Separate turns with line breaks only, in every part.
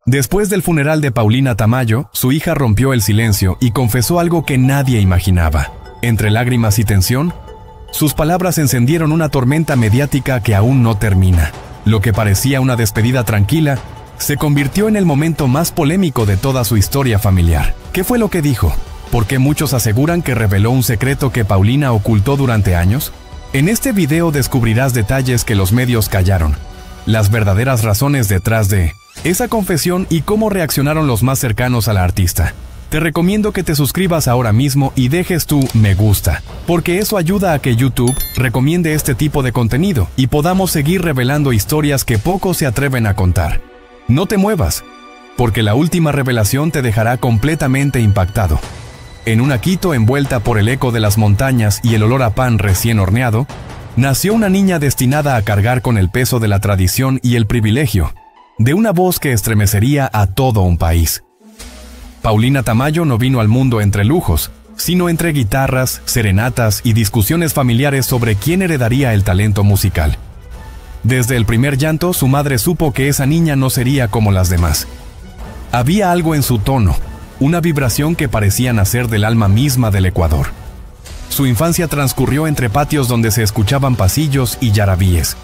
Después del funeral de Paulina Tamayo, su hija rompió el silencio y confesó algo que nadie imaginaba. Entre lágrimas y tensión, sus palabras encendieron una tormenta mediática que aún no termina. Lo que parecía una despedida tranquila, se convirtió en el momento más polémico de toda su historia familiar. ¿Qué fue lo que dijo? ¿Por qué muchos aseguran que reveló un secreto que Paulina ocultó durante años? En este video descubrirás detalles que los medios callaron, las verdaderas razones detrás de esa confesión y cómo reaccionaron los más cercanos a la artista. Te recomiendo que te suscribas ahora mismo y dejes tu me gusta, porque eso ayuda a que YouTube recomiende este tipo de contenido y podamos seguir revelando historias que pocos se atreven a contar. No te muevas, porque la última revelación te dejará completamente impactado. En una Quito envuelta por el eco de las montañas y el olor a pan recién horneado, nació una niña destinada a cargar con el peso de la tradición y el privilegio de una voz que estremecería a todo un país. Paulina Tamayo no vino al mundo entre lujos, sino entre guitarras, serenatas y discusiones familiares sobre quién heredaría el talento musical. Desde el primer llanto, su madre supo que esa niña no sería como las demás. Había algo en su tono, una vibración que parecía nacer del alma misma del Ecuador. Su infancia transcurrió entre patios donde se escuchaban pasillos y yarabíes,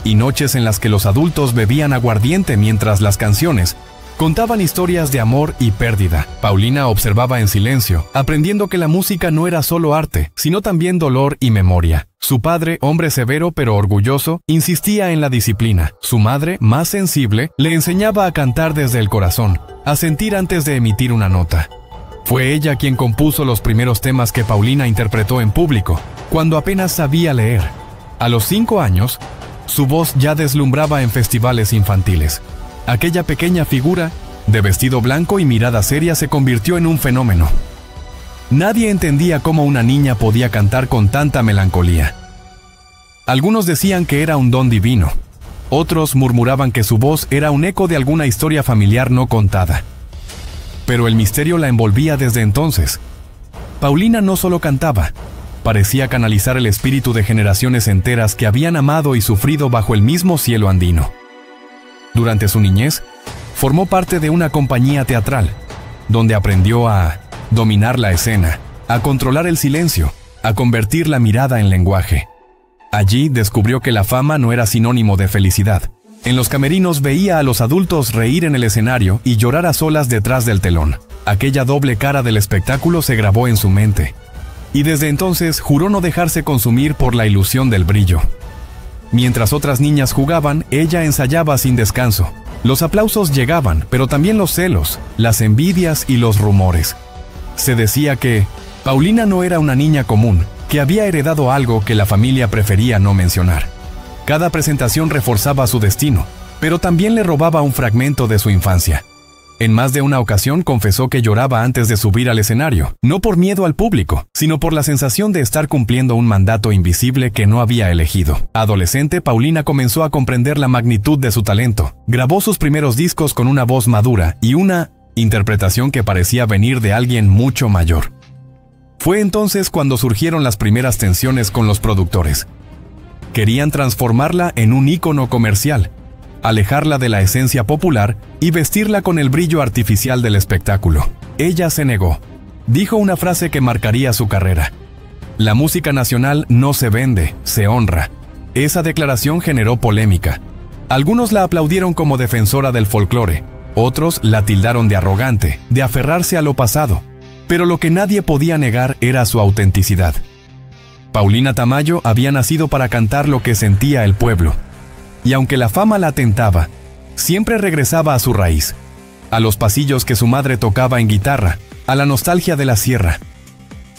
y noches en las que los adultos bebían aguardiente mientras las canciones contaban historias de amor y pérdida. Paulina observaba en silencio, aprendiendo que la música no era solo arte, sino también dolor y memoria. Su padre, hombre severo pero orgulloso, insistía en la disciplina. Su madre, más sensible, le enseñaba a cantar desde el corazón, a sentir antes de emitir una nota. Fue ella quien compuso los primeros temas que Paulina interpretó en público, cuando apenas sabía leer. A los 5 años, su voz ya deslumbraba en festivales infantiles. Aquella pequeña figura, de vestido blanco y mirada seria, se convirtió en un fenómeno. Nadie entendía cómo una niña podía cantar con tanta melancolía. Algunos decían que era un don divino. Otros murmuraban que su voz era un eco de alguna historia familiar no contada. Pero el misterio la envolvía desde entonces. Paulina no solo cantaba, parecía canalizar el espíritu de generaciones enteras que habían amado y sufrido bajo el mismo cielo andino. Durante su niñez, formó parte de una compañía teatral, donde aprendió a dominar la escena, a controlar el silencio, a convertir la mirada en lenguaje. Allí descubrió que la fama no era sinónimo de felicidad. En los camerinos veía a los adultos reír en el escenario y llorar a solas detrás del telón. Aquella doble cara del espectáculo se grabó en su mente, y desde entonces juró no dejarse consumir por la ilusión del brillo. Mientras otras niñas jugaban, ella ensayaba sin descanso. Los aplausos llegaban, pero también los celos, las envidias y los rumores. Se decía que Paulina no era una niña común, que había heredado algo que la familia prefería no mencionar. Cada presentación reforzaba su destino, pero también le robaba un fragmento de su infancia. En más de una ocasión confesó que lloraba antes de subir al escenario, no por miedo al público, sino por la sensación de estar cumpliendo un mandato invisible que no había elegido. Adolescente, Paulina comenzó a comprender la magnitud de su talento. Grabó sus primeros discos con una voz madura y una interpretación que parecía venir de alguien mucho mayor. Fue entonces cuando surgieron las primeras tensiones con los productores. Querían transformarla en un ícono comercial, alejarla de la esencia popular y vestirla con el brillo artificial del espectáculo. Ella se negó. Dijo una frase que marcaría su carrera: "La música nacional no se vende, se honra". Esa declaración generó polémica. Algunos la aplaudieron como defensora del folclore, otros la tildaron de arrogante, de aferrarse a lo pasado, pero lo que nadie podía negar era su autenticidad. Paulina Tamayo había nacido para cantar lo que sentía el pueblo. Y aunque la fama la tentaba, siempre regresaba a su raíz, a los pasillos que su madre tocaba en guitarra, a la nostalgia de la sierra.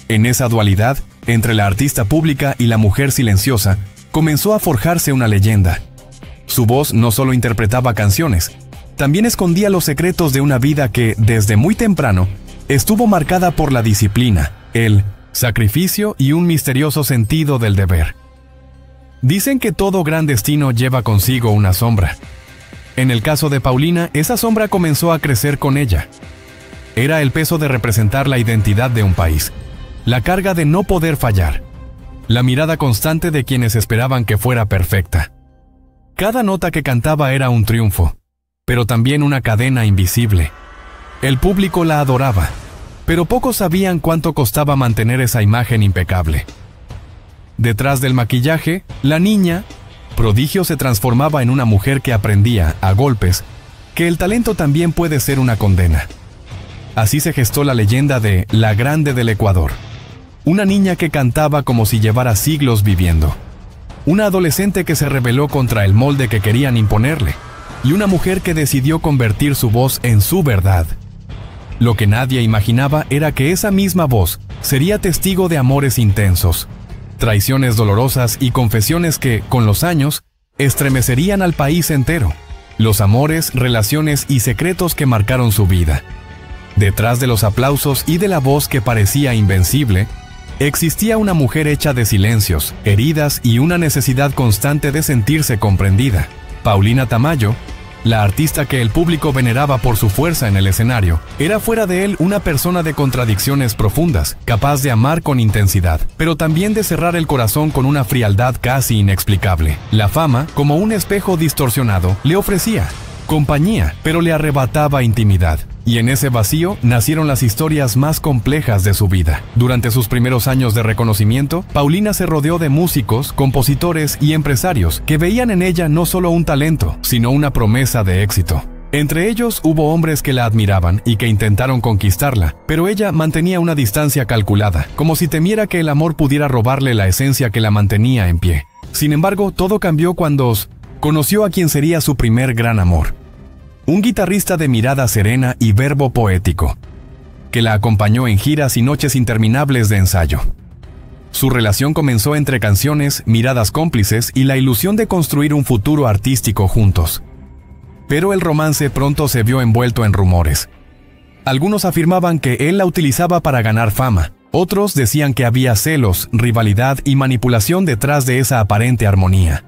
En esa dualidad, entre la artista pública y la mujer silenciosa, comenzó a forjarse una leyenda. Su voz no solo interpretaba canciones, también escondía los secretos de una vida que, desde muy temprano, estuvo marcada por la disciplina, el sacrificio y un misterioso sentido del deber. Dicen que todo gran destino lleva consigo una sombra. En el caso de Paulina, esa sombra comenzó a crecer con ella. Era el peso de representar la identidad de un país, la carga de no poder fallar, la mirada constante de quienes esperaban que fuera perfecta. Cada nota que cantaba era un triunfo, pero también una cadena invisible. El público la adoraba, pero pocos sabían cuánto costaba mantener esa imagen impecable. Detrás del maquillaje, la niña prodigio se transformaba en una mujer que aprendía, a golpes, que el talento también puede ser una condena. Así se gestó la leyenda de La Grande del Ecuador. Una niña que cantaba como si llevara siglos viviendo. Una adolescente que se rebeló contra el molde que querían imponerle. Y una mujer que decidió convertir su voz en su verdad. Lo que nadie imaginaba era que esa misma voz sería testigo de amores intensos, traiciones dolorosas y confesiones que, con los años, estremecerían al país entero. Los amores, relaciones y secretos que marcaron su vida. Detrás de los aplausos y de la voz que parecía invencible, existía una mujer hecha de silencios, heridas y una necesidad constante de sentirse comprendida. Paulina Tamayo, la artista que el público veneraba por su fuerza en el escenario, era fuera de él una persona de contradicciones profundas, capaz de amar con intensidad, pero también de cerrar el corazón con una frialdad casi inexplicable. La fama, como un espejo distorsionado, le ofrecía compañía, pero le arrebataba intimidad. Y en ese vacío nacieron las historias más complejas de su vida. Durante sus primeros años de reconocimiento, Paulina se rodeó de músicos, compositores y empresarios que veían en ella no solo un talento, sino una promesa de éxito. Entre ellos hubo hombres que la admiraban y que intentaron conquistarla, pero ella mantenía una distancia calculada, como si temiera que el amor pudiera robarle la esencia que la mantenía en pie. Sin embargo, todo cambió cuando conoció a quien sería su primer gran amor. Un guitarrista de mirada serena y verbo poético, que la acompañó en giras y noches interminables de ensayo. Su relación comenzó entre canciones, miradas cómplices y la ilusión de construir un futuro artístico juntos. Pero el romance pronto se vio envuelto en rumores. Algunos afirmaban que él la utilizaba para ganar fama, otros decían que había celos, rivalidad y manipulación detrás de esa aparente armonía.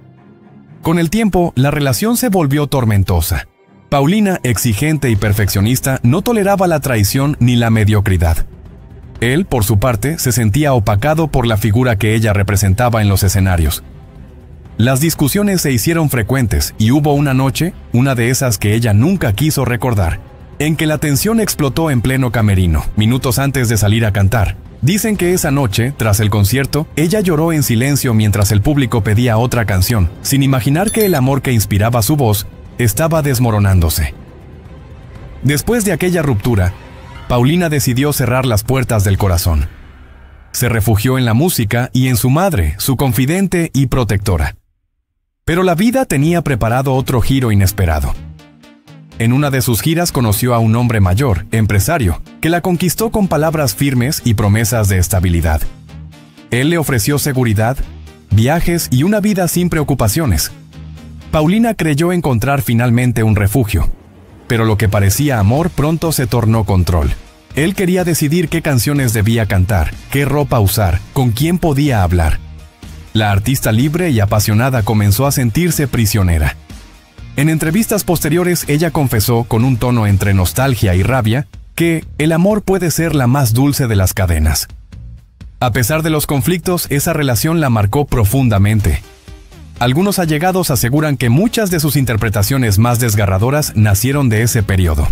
Con el tiempo, la relación se volvió tormentosa. Paulina, exigente y perfeccionista, no toleraba la traición ni la mediocridad. Él, por su parte, se sentía opacado por la figura que ella representaba en los escenarios. Las discusiones se hicieron frecuentes y hubo una noche, una de esas que ella nunca quiso recordar, en que la tensión explotó en pleno camerino, minutos antes de salir a cantar. Dicen que esa noche, tras el concierto, ella lloró en silencio mientras el público pedía otra canción, sin imaginar que el amor que inspiraba su voz estaba desmoronándose. Después de aquella ruptura, Paulina decidió cerrar las puertas del corazón. Se refugió en la música y en su madre, su confidente y protectora. Pero la vida tenía preparado otro giro inesperado. En una de sus giras conoció a un hombre mayor, empresario, que la conquistó con palabras firmes y promesas de estabilidad. Él le ofreció seguridad, viajes y una vida sin preocupaciones. Paulina creyó encontrar finalmente un refugio, pero lo que parecía amor pronto se tornó control. Él quería decidir qué canciones debía cantar, qué ropa usar, con quién podía hablar. La artista libre y apasionada comenzó a sentirse prisionera. En entrevistas posteriores, ella confesó, con un tono entre nostalgia y rabia, que el amor puede ser la más dulce de las cadenas. A pesar de los conflictos, esa relación la marcó profundamente. Algunos allegados aseguran que muchas de sus interpretaciones más desgarradoras nacieron de ese periodo.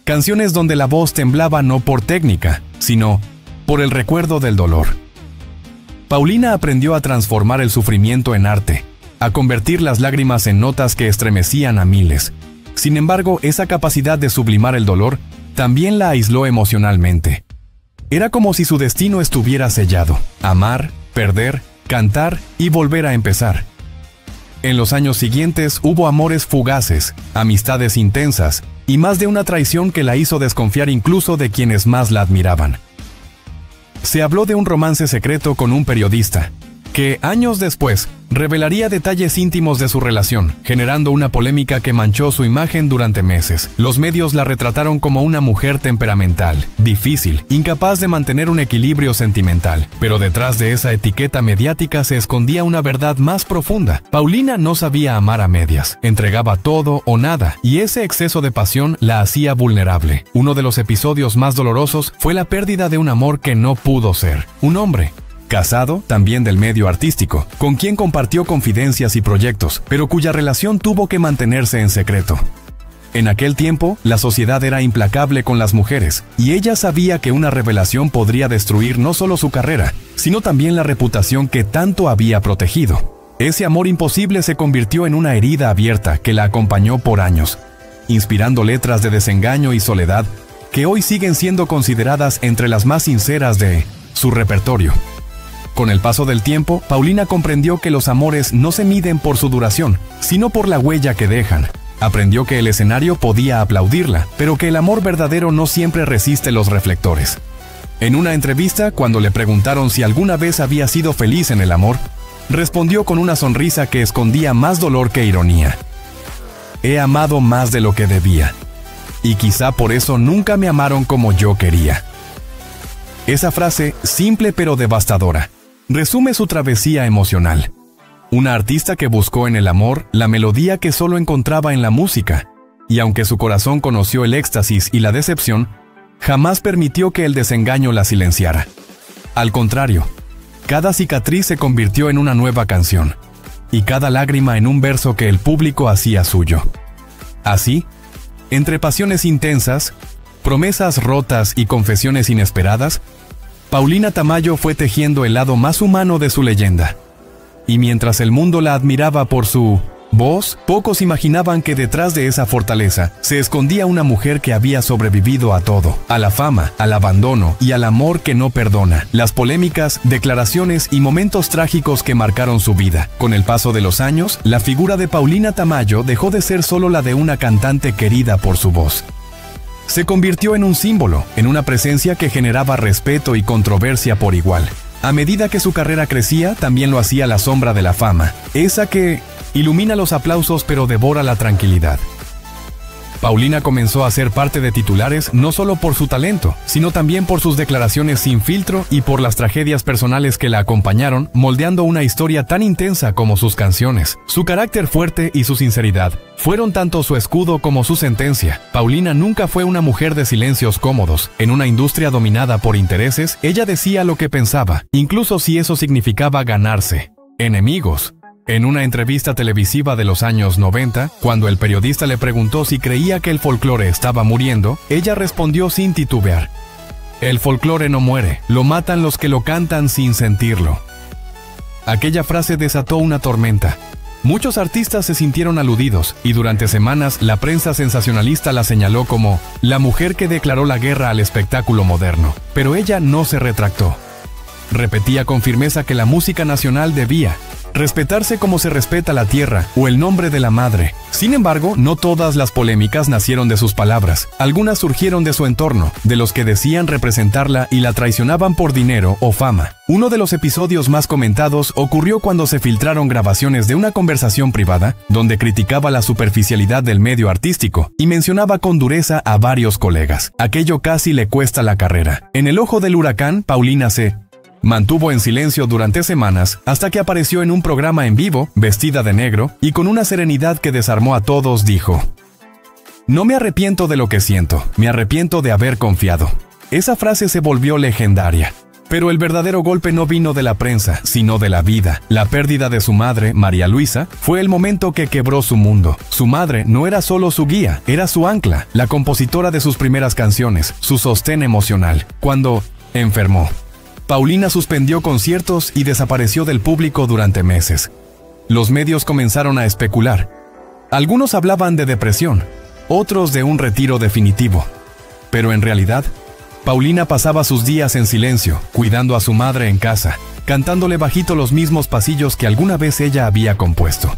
Canciones donde la voz temblaba no por técnica, sino por el recuerdo del dolor. Paulina aprendió a transformar el sufrimiento en arte, a convertir las lágrimas en notas que estremecían a miles. Sin embargo, esa capacidad de sublimar el dolor también la aisló emocionalmente. Era como si su destino estuviera sellado: amar, perder, cantar y volver a empezar. En los años siguientes hubo amores fugaces, amistades intensas y más de una traición que la hizo desconfiar incluso de quienes más la admiraban. Se habló de un romance secreto con un periodista, que años después revelaría detalles íntimos de su relación, generando una polémica que manchó su imagen durante meses. Los medios la retrataron como una mujer temperamental, difícil, incapaz de mantener un equilibrio sentimental. Pero detrás de esa etiqueta mediática se escondía una verdad más profunda. Paulina no sabía amar a medias, entregaba todo o nada, y ese exceso de pasión la hacía vulnerable. Uno de los episodios más dolorosos fue la pérdida de un amor que no pudo ser. Un hombre casado, también del medio artístico, con quien compartió confidencias y proyectos, pero cuya relación tuvo que mantenerse en secreto. En aquel tiempo, la sociedad era implacable con las mujeres, y ella sabía que una revelación podría destruir no solo su carrera, sino también la reputación que tanto había protegido. Ese amor imposible se convirtió en una herida abierta que la acompañó por años, inspirando letras de desengaño y soledad que hoy siguen siendo consideradas entre las más sinceras de su repertorio. Con el paso del tiempo, Paulina comprendió que los amores no se miden por su duración, sino por la huella que dejan. Aprendió que el escenario podía aplaudirla, pero que el amor verdadero no siempre resiste los reflectores. En una entrevista, cuando le preguntaron si alguna vez había sido feliz en el amor, respondió con una sonrisa que escondía más dolor que ironía. He amado más de lo que debía, y quizá por eso nunca me amaron como yo quería. Esa frase, simple pero devastadora, resume su travesía emocional. Una artista que buscó en el amor la melodía que solo encontraba en la música, y aunque su corazón conoció el éxtasis y la decepción, jamás permitió que el desengaño la silenciara. Al contrario, cada cicatriz se convirtió en una nueva canción, y cada lágrima en un verso que el público hacía suyo. Así, entre pasiones intensas, promesas rotas y confesiones inesperadas, Paulina Tamayo fue tejiendo el lado más humano de su leyenda. Y mientras el mundo la admiraba por su voz, pocos imaginaban que detrás de esa fortaleza se escondía una mujer que había sobrevivido a todo, a la fama, al abandono y al amor que no perdona, las polémicas, declaraciones y momentos trágicos que marcaron su vida. Con el paso de los años, la figura de Paulina Tamayo dejó de ser solo la de una cantante querida por su voz. Se convirtió en un símbolo, en una presencia que generaba respeto y controversia por igual. A medida que su carrera crecía, también lo hacía la sombra de la fama, esa que ilumina los aplausos pero devora la tranquilidad. Paulina comenzó a ser parte de titulares no solo por su talento, sino también por sus declaraciones sin filtro y por las tragedias personales que la acompañaron, moldeando una historia tan intensa como sus canciones. Su carácter fuerte y su sinceridad fueron tanto su escudo como su sentencia. Paulina nunca fue una mujer de silencios cómodos. En una industria dominada por intereses, ella decía lo que pensaba, incluso si eso significaba ganarse enemigos. En una entrevista televisiva de los años 90, cuando el periodista le preguntó si creía que el folclore estaba muriendo, ella respondió sin titubear: el folclore no muere, lo matan los que lo cantan sin sentirlo. Aquella frase desató una tormenta. Muchos artistas se sintieron aludidos, y durante semanas la prensa sensacionalista la señaló como la mujer que declaró la guerra al espectáculo moderno. Pero ella no se retractó. Repetía con firmeza que la música nacional debía respetarse como se respeta la tierra o el nombre de la madre. Sin embargo, no todas las polémicas nacieron de sus palabras. Algunas surgieron de su entorno, de los que decían representarla y la traicionaban por dinero o fama. Uno de los episodios más comentados ocurrió cuando se filtraron grabaciones de una conversación privada donde criticaba la superficialidad del medio artístico y mencionaba con dureza a varios colegas. Aquello casi le cuesta la carrera. En el ojo del huracán, Paulina se mantuvo en silencio durante semanas hasta que apareció en un programa en vivo, vestida de negro, y con una serenidad que desarmó a todos dijo: no me arrepiento de lo que siento, me arrepiento de haber confiado. Esa frase se volvió legendaria. Pero el verdadero golpe no vino de la prensa, sino de la vida. La pérdida de su madre, María Luisa, fue el momento que quebró su mundo. Su madre no era solo su guía, era su ancla, la compositora de sus primeras canciones, su sostén emocional. Cuando enfermó, Paulina suspendió conciertos y desapareció del público durante meses. Los medios comenzaron a especular. Algunos hablaban de depresión, otros de un retiro definitivo. Pero en realidad, Paulina pasaba sus días en silencio, cuidando a su madre en casa, cantándole bajito los mismos pasillos que alguna vez ella había compuesto.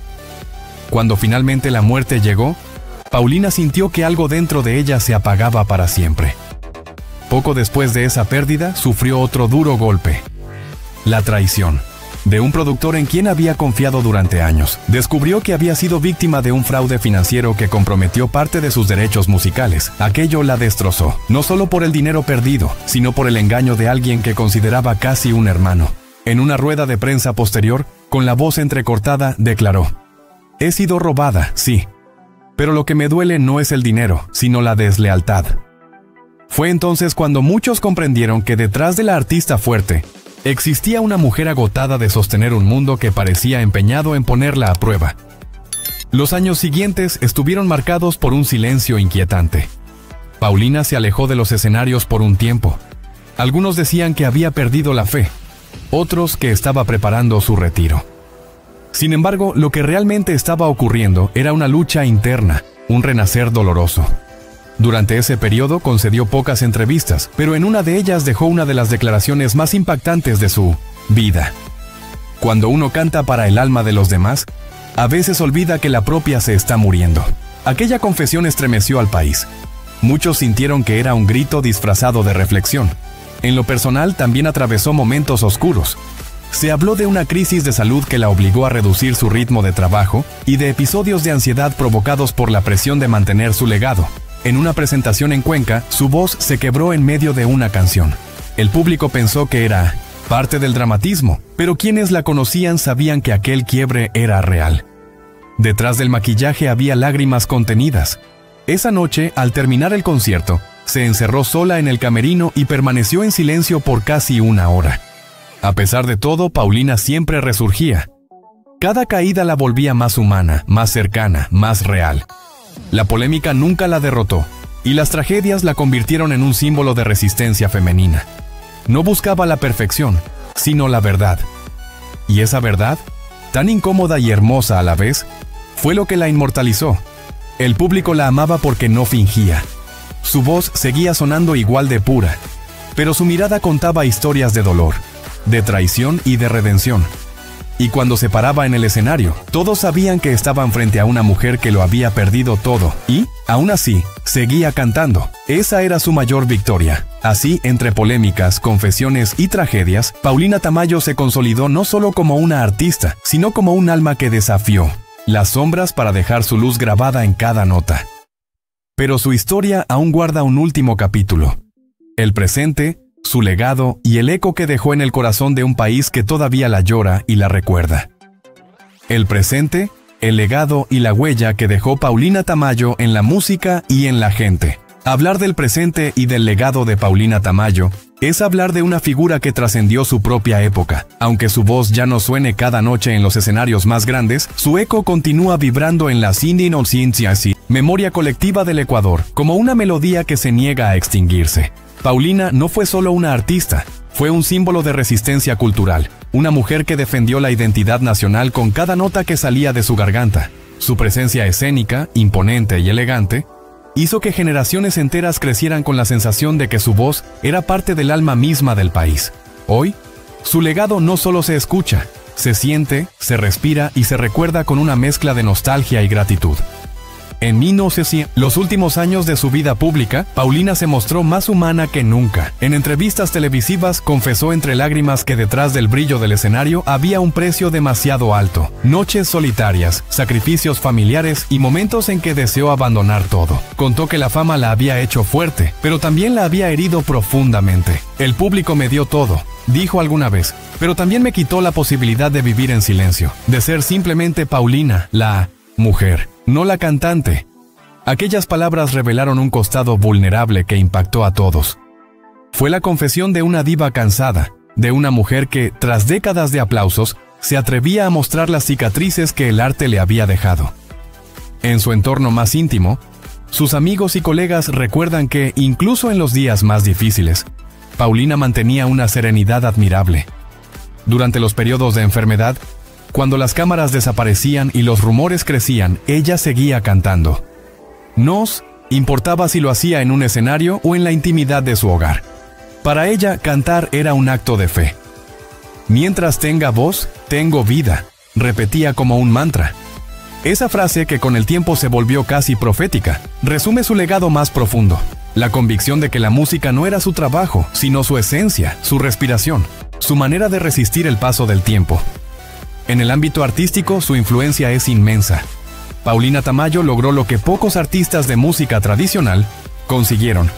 Cuando finalmente la muerte llegó, Paulina sintió que algo dentro de ella se apagaba para siempre. Poco después de esa pérdida, sufrió otro duro golpe: la traición de un productor en quien había confiado durante años. Descubrió que había sido víctima de un fraude financiero que comprometió parte de sus derechos musicales. Aquello la destrozó, no solo por el dinero perdido, sino por el engaño de alguien que consideraba casi un hermano. En una rueda de prensa posterior, con la voz entrecortada, declaró: he sido robada, sí, pero lo que me duele no es el dinero, sino la deslealtad. Fue entonces cuando muchos comprendieron que detrás de la artista fuerte existía una mujer agotada de sostener un mundo que parecía empeñado en ponerla a prueba. Los años siguientes estuvieron marcados por un silencio inquietante. Paulina se alejó de los escenarios por un tiempo. Algunos decían que había perdido la fe, otros que estaba preparando su retiro. Sin embargo, lo que realmente estaba ocurriendo era una lucha interna, un renacer doloroso. Durante ese periodo concedió pocas entrevistas, pero en una de ellas dejó una de las declaraciones más impactantes de su vida. Cuando uno canta para el alma de los demás, a veces olvida que la propia se está muriendo. Aquella confesión estremeció al país. Muchos sintieron que era un grito disfrazado de reflexión. En lo personal también atravesó momentos oscuros. Se habló de una crisis de salud que la obligó a reducir su ritmo de trabajo y de episodios de ansiedad provocados por la presión de mantener su legado. En una presentación en Cuenca, su voz se quebró en medio de una canción. El público pensó que era parte del dramatismo, pero quienes la conocían sabían que aquel quiebre era real. Detrás del maquillaje había lágrimas contenidas. Esa noche, al terminar el concierto, se encerró sola en el camerino y permaneció en silencio por casi una hora. A pesar de todo, Paulina siempre resurgía. Cada caída la volvía más humana, más cercana, más real. La polémica nunca la derrotó, y las tragedias la convirtieron en un símbolo de resistencia femenina. No buscaba la perfección, sino la verdad. Y esa verdad, tan incómoda y hermosa a la vez, fue lo que la inmortalizó. El público la amaba porque no fingía. Su voz seguía sonando igual de pura, pero su mirada contaba historias de dolor, de traición y de redención. Y cuando se paraba en el escenario, todos sabían que estaban frente a una mujer que lo había perdido todo, y, aún así, seguía cantando. Esa era su mayor victoria. Así, entre polémicas, confesiones y tragedias, Paulina Tamayo se consolidó no solo como una artista, sino como un alma que desafió las sombras para dejar su luz grabada en cada nota. Pero su historia aún guarda un último capítulo. El presente, su legado y el eco que dejó en el corazón de un país que todavía la llora y la recuerda. El presente, el legado y la huella que dejó Paulina Tamayo en la música y en la gente. Hablar del presente y del legado de Paulina Tamayo es hablar de una figura que trascendió su propia época. Aunque su voz ya no suene cada noche en los escenarios más grandes, su eco continúa vibrando en la memoria colectiva del Ecuador, como una melodía que se niega a extinguirse. Paulina no fue solo una artista, fue un símbolo de resistencia cultural, una mujer que defendió la identidad nacional con cada nota que salía de su garganta. Su presencia escénica, imponente y elegante, hizo que generaciones enteras crecieran con la sensación de que su voz era parte del alma misma del país. Hoy, su legado no solo se escucha, se siente, se respira y se recuerda con una mezcla de nostalgia y gratitud. En 1900, los últimos años de su vida pública, Paulina se mostró más humana que nunca. En entrevistas televisivas confesó entre lágrimas que detrás del brillo del escenario había un precio demasiado alto. Noches solitarias, sacrificios familiares y momentos en que deseó abandonar todo. Contó que la fama la había hecho fuerte, pero también la había herido profundamente. El público me dio todo, dijo alguna vez, pero también me quitó la posibilidad de vivir en silencio, de ser simplemente Paulina, la mujer, no la cantante. Aquellas palabras revelaron un costado vulnerable que impactó a todos. Fue la confesión de una diva cansada, de una mujer que, tras décadas de aplausos, se atrevía a mostrar las cicatrices que el arte le había dejado. En su entorno más íntimo, sus amigos y colegas recuerdan que, incluso en los días más difíciles, Paulina mantenía una serenidad admirable. Durante los periodos de enfermedad, cuando las cámaras desaparecían y los rumores crecían, ella seguía cantando. Nos importaba si lo hacía en un escenario o en la intimidad de su hogar. Para ella, cantar era un acto de fe. Mientras tenga voz, tengo vida, repetía como un mantra. Esa frase, que con el tiempo se volvió casi profética, resume su legado más profundo. La convicción de que la música no era su trabajo, sino su esencia, su respiración, su manera de resistir el paso del tiempo. En el ámbito artístico, su influencia es inmensa. Paulina Tamayo logró lo que pocos artistas de música tradicional consiguieron: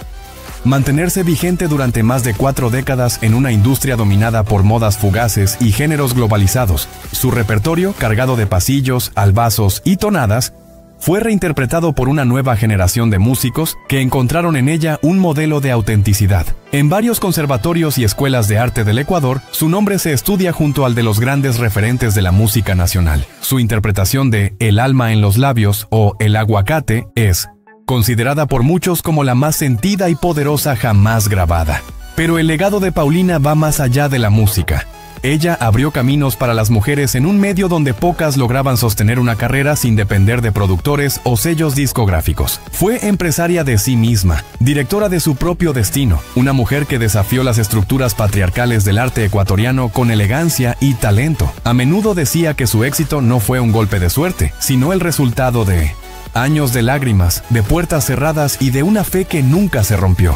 mantenerse vigente durante más de 4 décadas en una industria dominada por modas fugaces y géneros globalizados. Su repertorio, cargado de pasillos, albazos y tonadas, fue reinterpretado por una nueva generación de músicos que encontraron en ella un modelo de autenticidad. En varios conservatorios y escuelas de arte del Ecuador, su nombre se estudia junto al de los grandes referentes de la música nacional. Su interpretación de El alma en los labios o El aguacate es considerada por muchos como la más sentida y poderosa jamás grabada. Pero el legado de Paulina va más allá de la música. Ella abrió caminos para las mujeres en un medio donde pocas lograban sostener una carrera sin depender de productores o sellos discográficos. Fue empresaria de sí misma, directora de su propio destino, una mujer que desafió las estructuras patriarcales del arte ecuatoriano con elegancia y talento. A menudo decía que su éxito no fue un golpe de suerte, sino el resultado de años de lágrimas, de puertas cerradas y de una fe que nunca se rompió.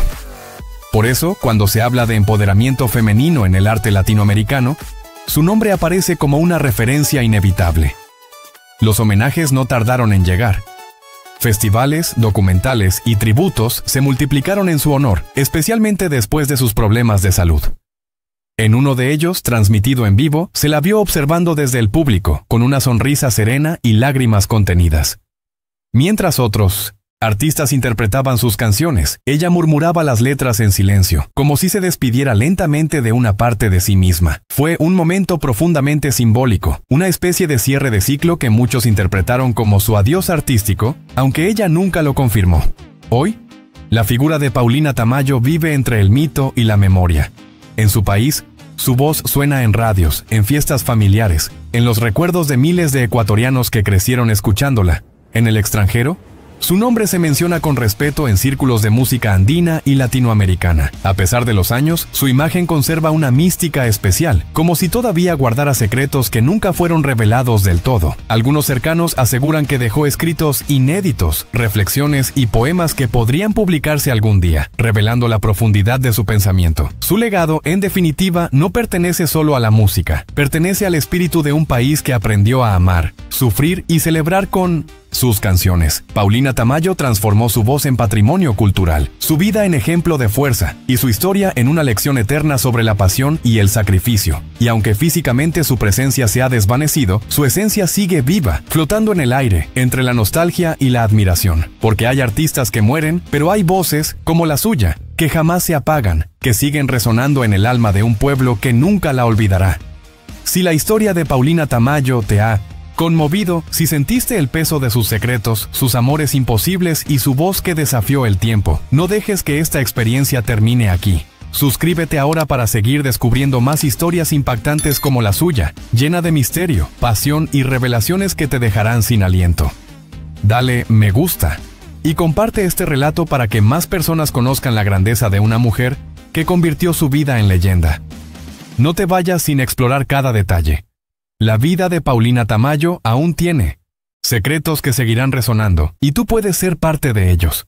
Por eso, cuando se habla de empoderamiento femenino en el arte latinoamericano, su nombre aparece como una referencia inevitable. Los homenajes no tardaron en llegar. Festivales, documentales y tributos se multiplicaron en su honor, especialmente después de sus problemas de salud. En uno de ellos, transmitido en vivo, se la vio observando desde el público, con una sonrisa serena y lágrimas contenidas. Mientras otros artistas interpretaban sus canciones, ella murmuraba las letras en silencio, como si se despidiera lentamente de una parte de sí misma. Fue un momento profundamente simbólico, una especie de cierre de ciclo que muchos interpretaron como su adiós artístico, aunque ella nunca lo confirmó. Hoy, la figura de Paulina Tamayo vive entre el mito y la memoria. En su país, su voz suena en radios, en fiestas familiares, en los recuerdos de miles de ecuatorianos que crecieron escuchándola. En el extranjero, su nombre se menciona con respeto en círculos de música andina y latinoamericana. A pesar de los años, su imagen conserva una mística especial, como si todavía guardara secretos que nunca fueron revelados del todo. Algunos cercanos aseguran que dejó escritos inéditos, reflexiones y poemas que podrían publicarse algún día, revelando la profundidad de su pensamiento. Su legado, en definitiva, no pertenece solo a la música, pertenece al espíritu de un país que aprendió a amar, sufrir y celebrar con sus canciones. Paulina Tamayo transformó su voz en patrimonio cultural, su vida en ejemplo de fuerza y su historia en una lección eterna sobre la pasión y el sacrificio. Y aunque físicamente su presencia se ha desvanecido, su esencia sigue viva, flotando en el aire, entre la nostalgia y la admiración. Porque hay artistas que mueren, pero hay voces, como la suya, que jamás se apagan, que siguen resonando en el alma de un pueblo que nunca la olvidará. Si la historia de Paulina Tamayo te ha conmovido, si sentiste el peso de sus secretos, sus amores imposibles y su voz que desafió el tiempo, no dejes que esta experiencia termine aquí. Suscríbete ahora para seguir descubriendo más historias impactantes como la suya, llena de misterio, pasión y revelaciones que te dejarán sin aliento. Dale me gusta y comparte este relato para que más personas conozcan la grandeza de una mujer que convirtió su vida en leyenda. No te vayas sin explorar cada detalle. La vida de Paulina Tamayo aún tiene secretos que seguirán resonando, y tú puedes ser parte de ellos.